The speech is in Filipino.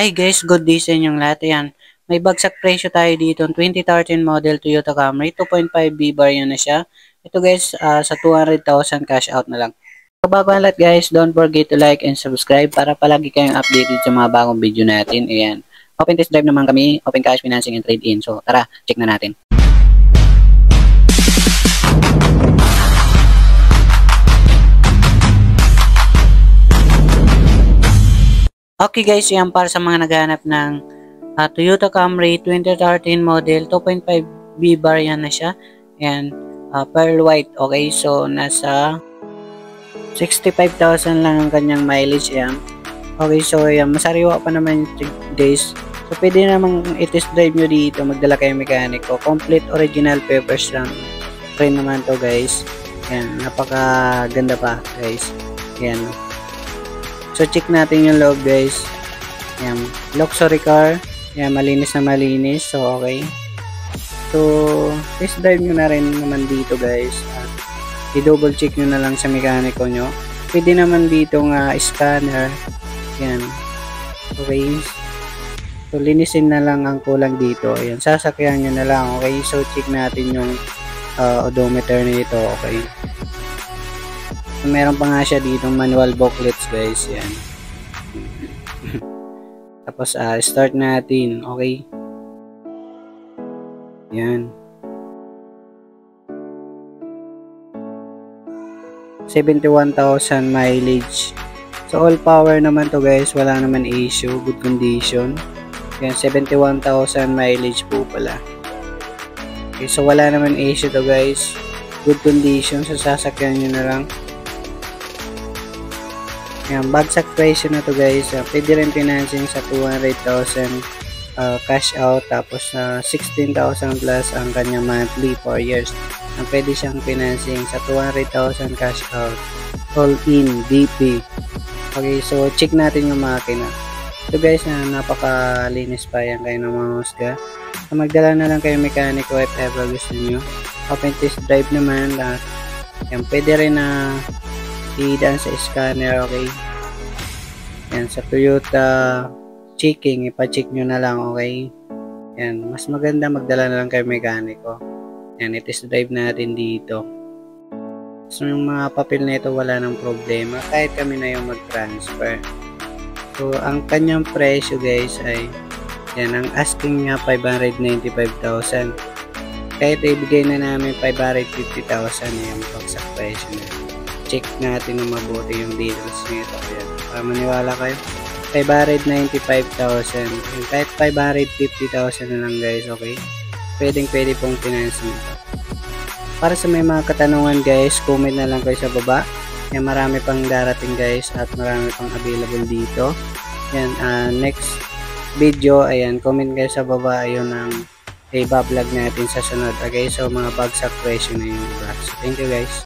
Hi guys, good day sa inyong lahat. Ayan, may bagsak presyo tayo dito. 2013 model Toyota Camry, 2.5 V-bar yan na siya. Ito guys, sa 200,000 cash out na lang. So bago ang lahat guys, don't forget to like and subscribe para palagi kayong updated sa mga bagong video natin. Ayan, open test drive naman kami, open cash financing and trade-in. So tara, check na natin. Okay guys, yan para sa mga naghahanap ng Toyota Camry 2013 model, 2.5 V-bar yan na siya. Ayan, pearl white. Okay, so nasa 65,000 lang ang kanyang mileage yan. Okay, so yan, masariwa pa naman guys. So pwede namang i-test drive nyo dito, magdala kayo mekaniko. Complete original papers lang rin naman to guys. Ayan, napakaganda pa guys. Ayan. So, check natin yung loob, guys. Yan. Luxury car. Yan, malinis na malinis. So, okay. So, test drive nyo na rin naman dito, guys. I-double check nyo na lang sa mekaniko nyo. Pwede naman dito nga scanner. Yan. Okay. So, linisin na lang ang kulang dito. Ayan. Sasakyan nyo na lang. Okay. So, check natin yung odometer nito. Okay. Meron pa nga siya dito manual booklets guys. Yan. Tapos start natin. Okay. Yan. 71,000 mileage. So all power naman to guys. Wala naman issue. Good condition. Yan. 71,000 mileage po pala. Okay. So wala naman issue to guys. Good condition. So sasakyan nyo na lang. Yan, bagsak presyo na to guys. Pwede rin financing sa 200,000 cash out, tapos 16,000 plus ang kanyang monthly 4 years. Pwede siyang financing sa 200,000 cash out, all in DP. Okay, so check natin yung makina. So guys, napakalinis pa yan kayo ng mga husga. So magdala na lang kayo mekaniko if ever gusto nyo. Open test drive naman lahat. Yan, pwede rin na idaan sa scanner. Okay, yan sa Toyota checking, ipa-check nyo na lang. Okay, yan, mas maganda magdala na lang kayo mekaniko. Yan, i-test drive natin dito. So yung mga papel na ito wala nang problema kahit kami na yung mag-transfer. So ang kanyang presyo guys ay yan, ang asking niya 595,000, kahit ibigay na namin 550,000 yung bagsak presyo na. Check natin na mabuti yung details nito. Ayan, para maniwala kayo. 595,000. Kahit 550,000 na lang guys. Okay, pwede pong financing ito. Para sa may mga katanungan guys, comment na lang kayo sa baba. Yan, marami pang darating guys at marami pang available dito. Yan, next video, ayan, comment kayo sa baba. Ayun ang i-vlog natin sa sunod. Okay, so mga bagsak presyo na yung vlog. So thank you guys.